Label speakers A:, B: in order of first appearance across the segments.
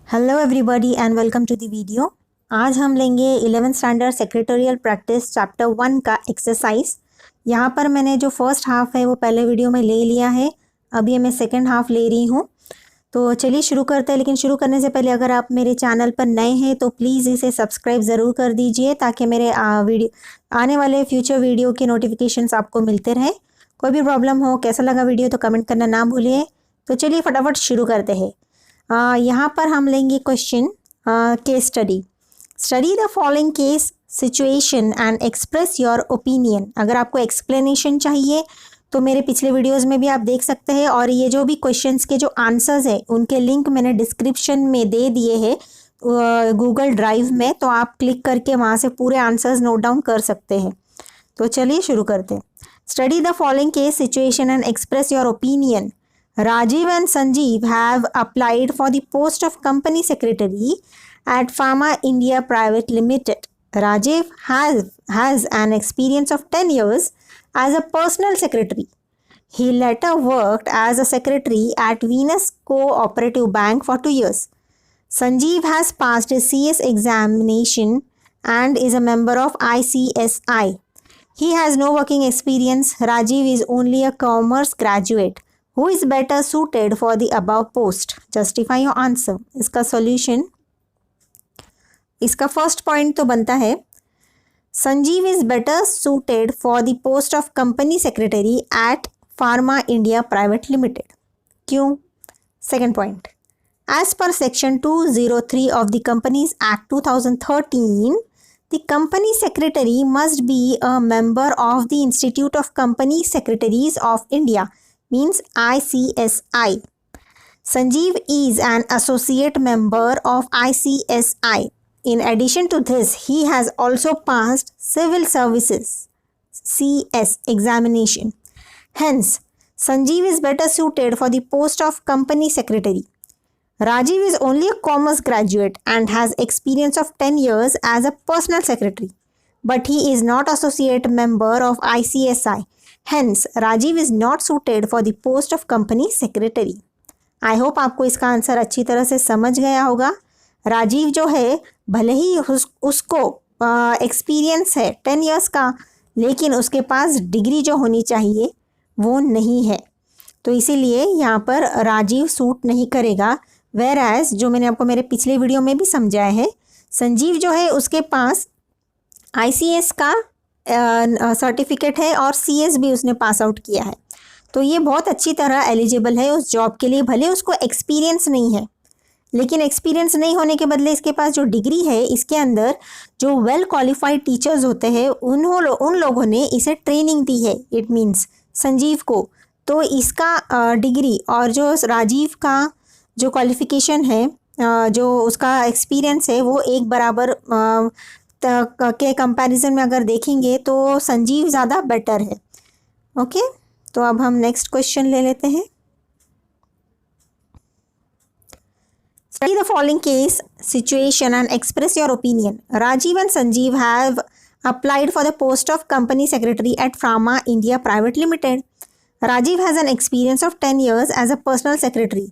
A: Hello everybody and welcome to the video. आज हम लेंगे 11th स्टैंडर्ड सेक्रेटोरियल प्रैक्टिस चैप्टर 1 का एक्सरसाइज। यहाँ पर मैंने जो फर्स्ट हाफ है वो पहले वीडियो में ले लिया है, अभी मैं सेकंड हाफ ले रही हूँ। तो चलिए शुरू करते हैं, लेकिन शुरू करने से पहले अगर आप मेरे चैनल पर नए हैं तो प्लीज़ इसे सब्सक्राइब ज़रूर कर दीजिए ताकि मेरे आने वाले फ्यूचर वीडियो के नोटिफिकेशंस आपको मिलते रहें। कोई भी प्रॉब्लम हो, कैसा लगा वीडियो तो कमेंट करना ना भूलिए। तो चलिए फटाफट शुरू करते हैं। यहाँ पर हम लेंगे question case study the following case situation and express your opinion. अगर आपको एक्सप्लेनेशन चाहिए तो मेरे पिछले वीडियोस में भी आप देख सकते हैं, और ये जो भी क्वेश्चंस के जो आंसर्स हैं उनके लिंक मैंने डिस्क्रिप्शन में दे दिए हैं गूगल ड्राइव में, तो आप क्लिक करके वहाँ से पूरे आंसर्स नोट डाउन कर सकते हैं। तो चलिए शुरू करते हैं। Study the following case situation and express your opinion. Rajiv and Sanjeev have applied for the post of company secretary at Pharma India Private Limited. Rajiv has an experience of 10 years as a personal secretary. He later worked as a secretary at Venus Cooperative Bank for 2 years. Sanjeev has passed his CS examination and is a member of ICSI. He has no working experience. Rajiv is only a commerce graduate. Who is better suited for the above post? Justify your answer. इसका solution, इसका first point तो बनता है Sanjeev is better suited for the post of company secretary at pharma India private limited. क्यों? Second point, as per section 203 of the companies act 2013, the company secretary must be a member of the Institute of Company Secretaries of India, means ICSI. Sanjeev is an associate member of ICSI. In addition to this, he has also passed Civil Services CS examination. Hence, Sanjeev is better suited for the post of company secretary. Rajiv is only a commerce graduate and has experience of 10 years as a personal secretary, but he is not associate member of ICSI. Hence, Rajiv is not suited for the post of company secretary. I hope आपको इसका answer अच्छी तरह से समझ गया होगा। राजीव जो है, भले ही उसको एक्सपीरियंस है 10 इयर्स का, लेकिन उसके पास डिग्री जो होनी चाहिए वो नहीं है, तो इसीलिए यहाँ पर राजीव सूट नहीं करेगा। वेयर एज जो मैंने आपको मेरे पिछले वीडियो में भी समझाया है, संजीव जो है उसके पास ICS का सर्टिफिकेट है और CS भी उसने पास आउट किया है, तो ये बहुत अच्छी तरह एलिजिबल है उस जॉब के लिए। भले उसको एक्सपीरियंस नहीं है, लेकिन एक्सपीरियंस नहीं होने के बदले इसके पास जो डिग्री है, इसके अंदर जो वेल क्वालिफाइड टीचर्स होते हैं उन लोगों ने इसे ट्रेनिंग दी है, इट मीन्स संजीव को। तो इसका डिग्री और जो राजीव का जो क्वालिफिकेशन है, जो उसका एक्सपीरियंस है, वो एक बराबर के कंपैरिजन में अगर देखेंगे तो संजीव ज़्यादा बेटर है। ओके, तो अब हम नेक्स्ट क्वेश्चन ले लेते हैं। Study the following case situation and express your opinion. Rajeev and Sanjeev have applied for the post of company secretary at Pharma India Private Limited. Rajiv has an experience of 10 years as a personal secretary.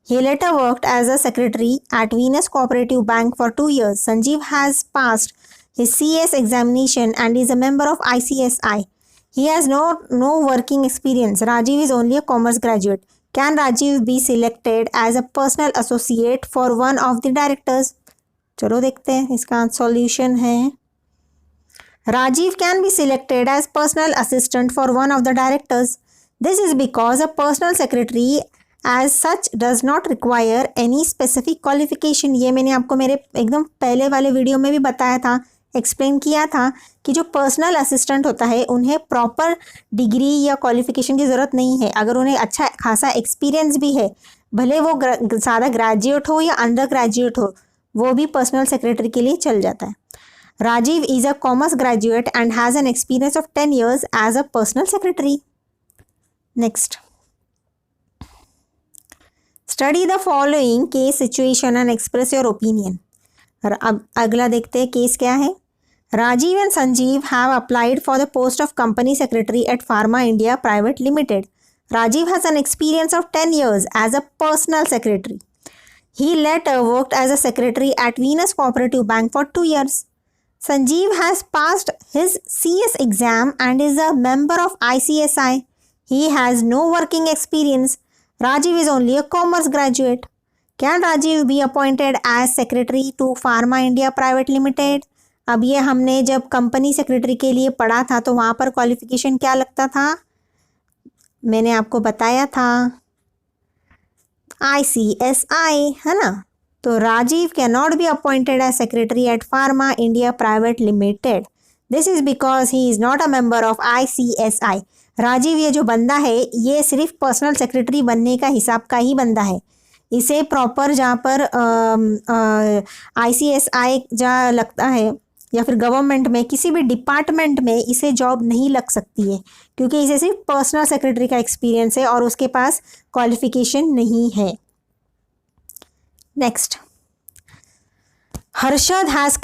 A: He later worked as a secretary at Venus Cooperative Bank for 2 years. Sanjeev has passed his CS examination and is a member of ICSI. He has no working experience. Rajiv is only a commerce graduate. Can Rajiv be selected as a personal associate for one of the directors? चलो देखते हैं, इसका solution है Rajiv can be selected as personal assistant for one of the directors. This is because a personal secretary as such does not require any specific qualification. ये मैंने आपको मेरे एकदम पहले वाले वीडियो में भी बताया था, एक्सप्लेन किया था कि जो पर्सनल असिस्टेंट होता है उन्हें प्रॉपर डिग्री या क्वालिफिकेशन की ज़रूरत नहीं है। अगर उन्हें अच्छा खासा एक्सपीरियंस भी है, भले वो ज़्यादा ग्रेजुएट हो या अंडर ग्रेजुएट हो, वो भी पर्सनल सेक्रेटरी के लिए चल जाता है। Rajiv is a commerce graduate and has an experience of 10 years as a personal secretary. Next. Study the following case situation and express your opinion. अब अगला देखते हैं केस क्या है। Rajiv and Sanjeev have applied for the post of company secretary at Pharma India Private Limited. Rajiv has an experience of 10 years as a personal secretary. He later worked as a secretary at Venus Cooperative Bank for 2 years. Sanjeev has passed his CS exam and is a member of ICSI. He has no working experience. Rajiv is only a commerce graduate. Can Rajiv be appointed as secretary to Pharma India Private Limited? अब ये हमने जब company secretary के लिए पढ़ा था तो वहाँ पर क्वालिफिकेशन क्या लगता था? मैंने आपको बताया था ICSI, है ना? तो Rajeev can not be appointed as secretary at pharma India private limited. This is because he is not a member of ICSI. Rajeev ये जो बंदा है ये सिर्फ पर्सनल सेक्रेटरी बनने का हिसाब का ही बंदा है. इसे प्रॉपर जहाँ पर ICSI जहाँ लगता है या फिर गवर्नमेंट में किसी भी डिपार्टमेंट में इसे जॉब नहीं लग सकती है क्योंकि इसे सिर्फ पर्सनल सेक्रेटरी का एक्सपीरियंस है और उसके पास क्वालिफिकेशन नहीं है. Next, Harshada has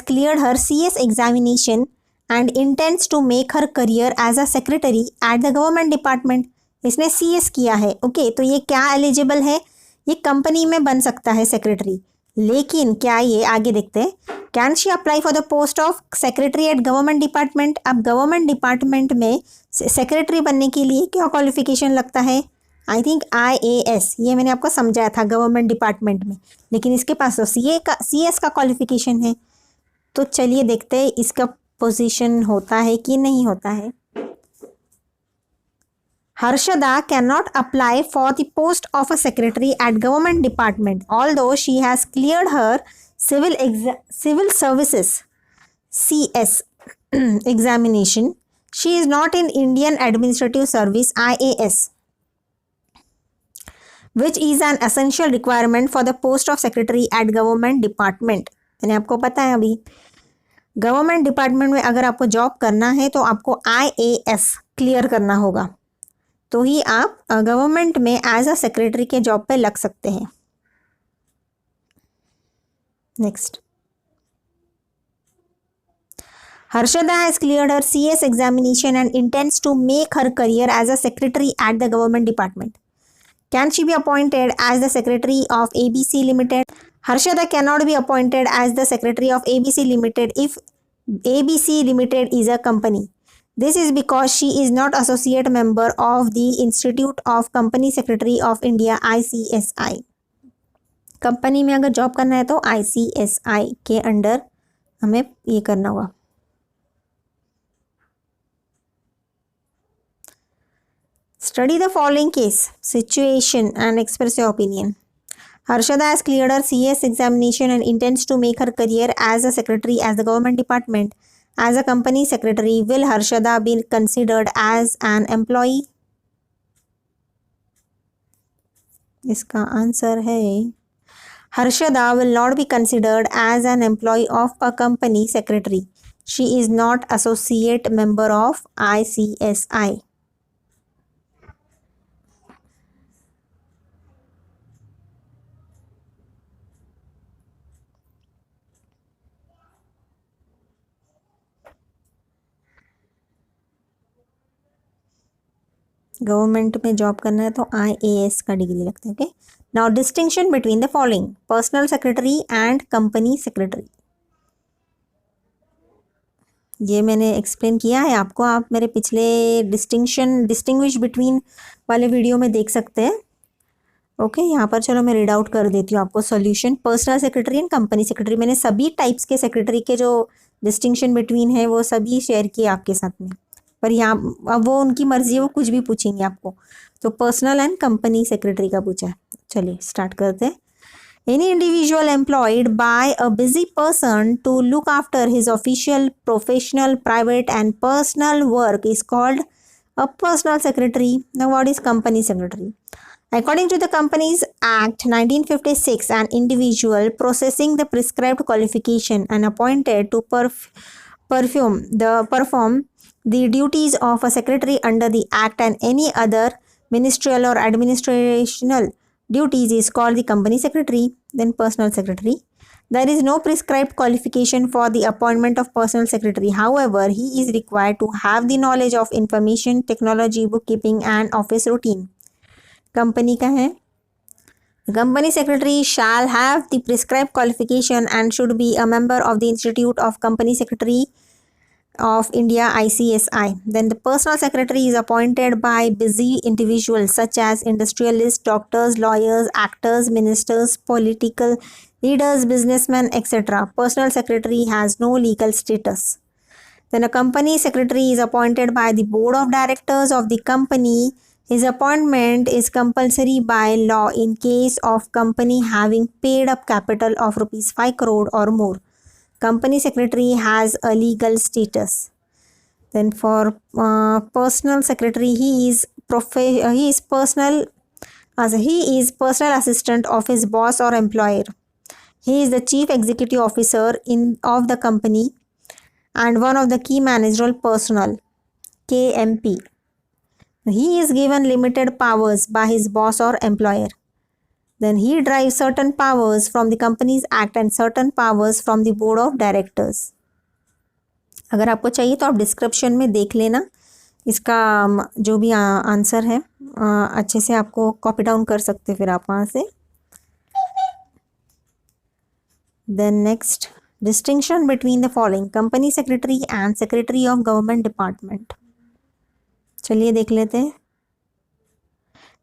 A: cleared her CS examination and intends to make her career as a secretary at the government department. इसने CS किया है. ओके, तो ये क्या एलिजिबल है? ये कंपनी में बन सकता है सेक्रेटरी, लेकिन क्या ये आगे देखते हैं. Can she apply for the post of secretary eight government department? अब गवर्नमेंट डिपार्टमेंट में सेक्रेटरी बनने के लिए क्या क्वालिफिकेशन लगता है? I think IAS. ये मैंने आपको समझाया था गवर्नमेंट डिपार्टमेंट में, लेकिन इसके पास तो CS का क्वालिफिकेशन है. तो चलिए देखते हैं इसका पोजीशन होता है कि नहीं होता है. Harshada cannot apply for the post of a secretary at government department, although she has cleared her civil services CS examination. She is not in Indian Administrative Service IAS, which is an essential requirement for the post of secretary at government department. मैंने आपको पता है अभी government department में अगर आपको job करना है तो आपको IAS क्लियर करना होगा, तो ही आप गवर्नमेंट में एज अ सेक्रेटरी के जॉब पे लग सकते हैं. Next, Harshada has cleared her CS examination and intends to make her career as a secretary at the government department. Can she be appointed as the secretary of ABC Limited? Harshada cannot be appointed as the secretary of ABC Limited if ABC Limited is a company. This is because she is not associate member of the Institute of Company Secretary of India ICSI. Company में अगर job करना है तो ICSI के under हमें ये करना होगा. Study the following case, situation and express your opinion. Harshada has cleared her CS examination and intends to make her career as a secretary at the government department. As a company secretary, will Harshada be considered as an employee? इसका answer है Harshada will not be considered as an employee of a company secretary. She is not associate member of ICSI. Government में job करना है तो IAS का degree लगता है. Okay, now distinction between the following, personal secretary and company secretary. ये मैंने explain किया है आपको, आप मेरे पिछले डिस्टिंग्विश बिटवीन वाले वीडियो में देख सकते हैं. ओके, यहाँ पर चलो मैं रीड आउट कर देती हूँ आपको solution. Personal secretary and company secretary, मैंने सभी टाइप्स के सेक्रेटरी के जो डिस्टिंक्शन बिटवीन है वो सभी शेयर किए आपके साथ में, पर यहाँ अब वो उनकी मर्जी है, वो कुछ भी पूछेंगे आपको. तो पर्सनल एंड कंपनी सेक्रेटरी का पूछा है. चलिए स्टार्ट करते हैं. Any individual employed by a busy person to look after his official, professional, private and personal work is called a personal secretary. Now what is company secretary? According to the Companies Act 1956, an individual possessing the prescribed qualification and appointed to perform the duties of a secretary under the Act and any other ministerial or administrational duties is called the company secretary. Then personal secretary. There is no prescribed qualification for the appointment of personal secretary. However, he is required to have the knowledge of information technology, bookkeeping and office routine. Company का है The company secretary shall have the prescribed qualification and should be a member of the Institute of Company Secretary of India ICSI. Then the personal secretary is appointed by busy individuals such as industrialists, doctors, lawyers, actors, ministers, political leaders, businessmen, etc. Personal secretary has no legal status. Then a company secretary is appointed by the board of directors of the company. His appointment is compulsory by law in case of company having paid up capital of rupees 5 crore or more. Company secretary has a legal status. Then for personal secretary, he is personal assistant of his boss or employer. He is the chief executive officer of the company and one of the key managerial personnel, KMP. He is given limited powers by his boss or employer. Then he derives certain powers from the Companies Act and certain powers from the Board of Directors. अगर आपको चाहिए तो आप description में देख लेना, इसका जो भी आंसर है अच्छे से आपको कॉपी डाउन कर सकते फिर आप वहाँ से. Then next, distinction between the following: company secretary and secretary of government department. चलिए देख लेते हैं.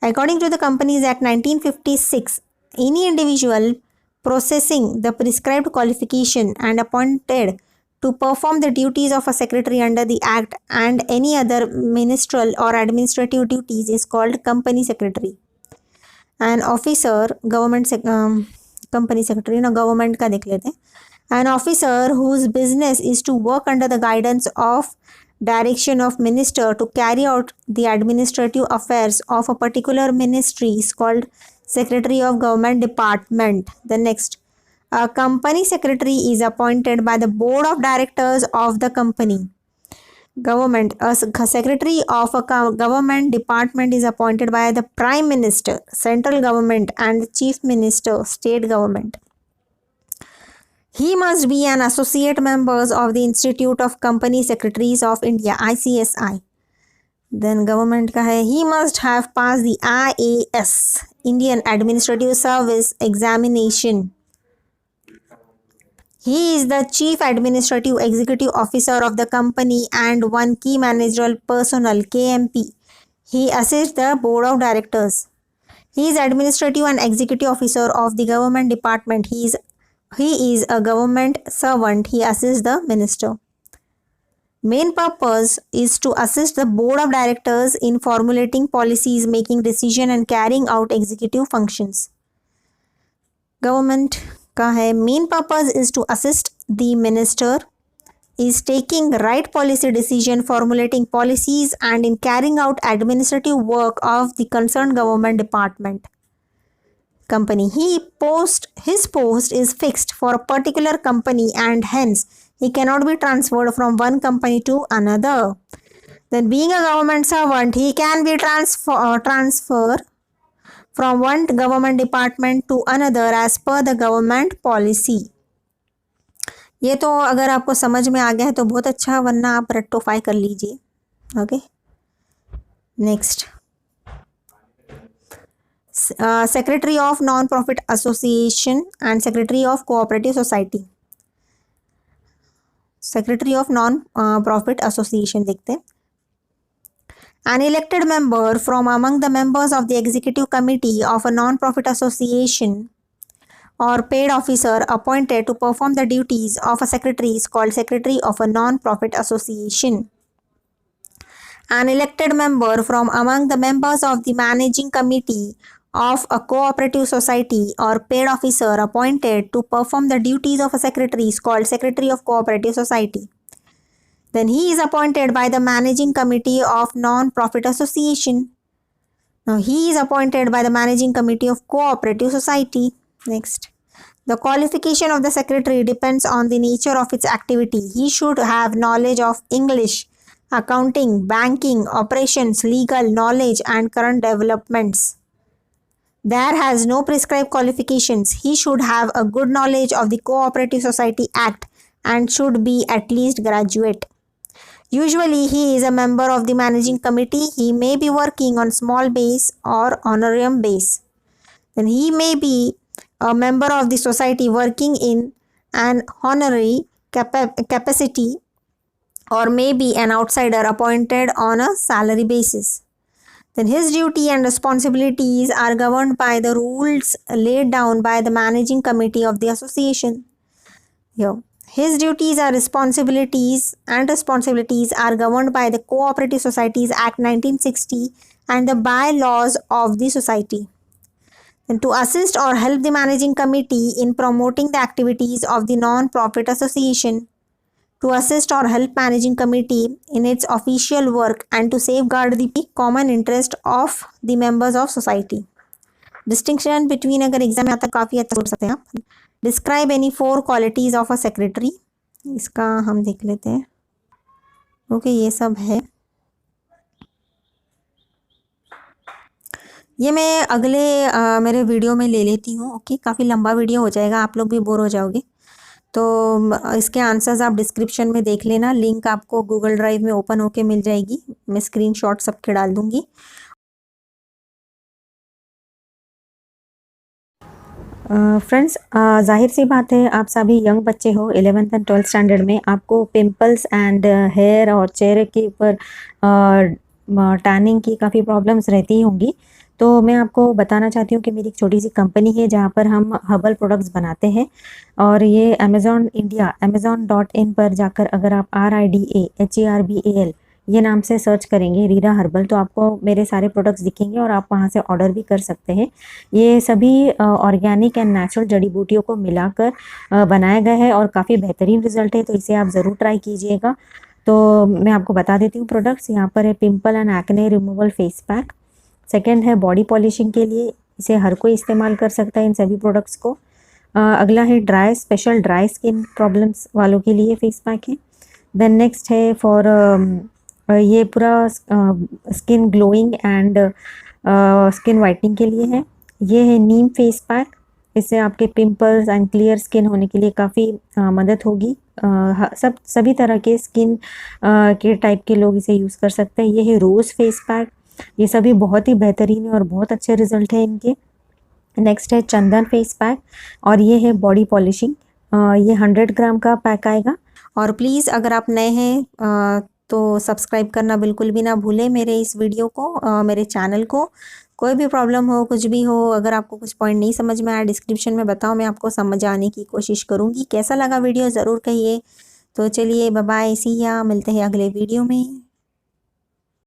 A: According to the Companies Act 1956, any individual possessing the prescribed qualification and appointed to perform the duties of a secretary under the Act and any other ministerial or administrative duties is called company secretary. An officer, company secretary, government का देख लेते हैं. An officer whose business is to work under the guidance of direction of minister to carry out the administrative affairs of a particular ministry is called secretary of government department. The next, a company secretary is appointed by the board of directors of the company. Government, a secretary of a government department is appointed by the prime minister, central government, and the chief minister, state government. He must be an associate member of the Institute of Company Secretaries of India ICSI. Then government का है, he must have passed the IAS Indian Administrative Service examination. He is the chief administrative executive officer of the company and one key managerial personnel, KMP. He assists the board of directors. He is administrative and executive officer of the government department. He is a government servant. He assists the minister. Main purpose is to assist the board of directors in formulating policies, making decisions and carrying out executive functions. Government का है, main purpose is to assist the minister is taking right policy decision, formulating policies and in carrying out administrative work of the concerned government department. Company. His post is fixed for a particular company and hence he cannot be transferred from one company to another. Then being a government servant, he can be transferred from one government department to another as per the government policy. ये तो अगर आपको समझ में आ गया है तो बहुत अच्छा, वरना आप रेक्टिफाई कर लीजिए. Okay, next, Secretary of Non-Profit Association and Secretary of Cooperative Society. Secretary of Non-Profit Association देखते हैं. An elected member from among the members of the executive committee of a non-profit association or paid officer appointed to perform the duties of a secretary is called Secretary of a non-profit association. An elected member from among the members of the managing committee of a cooperative society or paid officer appointed to perform the duties of a secretary is called Secretary of Cooperative Society. Then he is appointed by the managing committee of non-profit association. Now he is appointed by the managing committee of cooperative society. Next, the qualification of the secretary depends on the nature of its activity. He should have knowledge of English, accounting, banking, operations, legal knowledge and current developments. There has no prescribed qualifications. He should have a good knowledge of the Cooperative Society Act and should be at least graduate. Usually he is a member of the managing committee. He may be working on small base or honorarium base. then he may be a member of the society working in an honorary capacity or may be an outsider appointed on a salary basis. Then his duty and responsibilities are governed by the rules laid down by the managing committee of the association. Here, his duties are responsibilities are governed by the Cooperative Societies Act 1960 and the bylaws of the society. And to assist or help the managing committee in promoting the activities of the non-profit association, to assist or help managing committee in its official work and to safeguard the common interest of the members of society. Distinction between अगर exam में आता है काफ़ी अच्छा बोल सकते हैं आप. Describe any 4 qualities of a secretary. इसका हम देख लेते हैं. ओके ये सब है. ये मैं अगले मेरे वीडियो में ले लेती हूँ. ओके काफ़ी लंबा वीडियो हो जाएगा, आप लोग भी बोर हो जाओगे. तो इसके आंसर्स आप डिस्क्रिप्शन में देख लेना. लिंक आपको गूगल ड्राइव में ओपन होके मिल जाएगी. मैं स्क्रीनशॉट सबके डाल दूँगी. फ्रेंड्स जाहिर सी बात है आप सभी यंग बच्चे हो. 11th एंड 12th स्टैंडर्ड में आपको पिंपल्स एंड हेयर और चेहरे के ऊपर टैनिंग की काफ़ी प्रॉब्लम्स रहती होंगी. तो मैं आपको बताना चाहती हूँ कि मेरी एक छोटी सी कंपनी है जहाँ पर हम हर्बल प्रोडक्ट्स बनाते हैं. और ये amazon.in पर जाकर अगर आप RIDAHERBAL ये नाम से सर्च करेंगे रीरा हर्बल, तो आपको मेरे सारे प्रोडक्ट्स दिखेंगे और आप वहाँ से ऑर्डर भी कर सकते हैं. ये सभी ऑर्गेनिक एंड नेचुरल जड़ी बूटियों को मिलाकर बनाया गया है और काफ़ी बेहतरीन रिजल्ट है. तो इसे आप ज़रूर ट्राई कीजिएगा. तो मैं आपको बता देती हूँ प्रोडक्ट्स. यहाँ पर है pimple and acne removal face pack. Second है बॉडी पॉलिशिंग के लिए, इसे हर कोई इस्तेमाल कर सकता है इन सभी प्रोडक्ट्स को. अगला है स्पेशल ड्राई स्किन प्रॉब्लम्स वालों के लिए फेस पैक है. देन नेक्स्ट है फॉर ये पूरा skin glowing and skin whitening के लिए है. ये है नीम फेस पैक. इससे आपके पिंपल्स एंड क्लियर स्किन होने के लिए काफ़ी मदद होगी. सभी तरह के स्किन के टाइप के लोग इसे यूज़ कर सकते हैं. ये है रोज़ फेस पैक. ये सभी बहुत ही बेहतरीन है और बहुत अच्छे रिजल्ट है इनके. नेक्स्ट है चंदन फेस पैक और ये है बॉडी पॉलिशिंग. ये 100 ग्राम का पैक आएगा. और प्लीज़ अगर आप नए हैं तो सब्सक्राइब करना बिल्कुल भी ना भूलें मेरे इस वीडियो को, मेरे चैनल को. कोई भी प्रॉब्लम हो, कुछ भी हो, अगर आपको कुछ पॉइंट नहीं समझ में आया डिस्क्रिप्शन में बताओ, मैं आपको समझाने की कोशिश करूँगी. कैसा लगा वीडियो ज़रूर कहिए. तो चलिए बाय बाय, सी या, मिलते हैं अगले वीडियो में.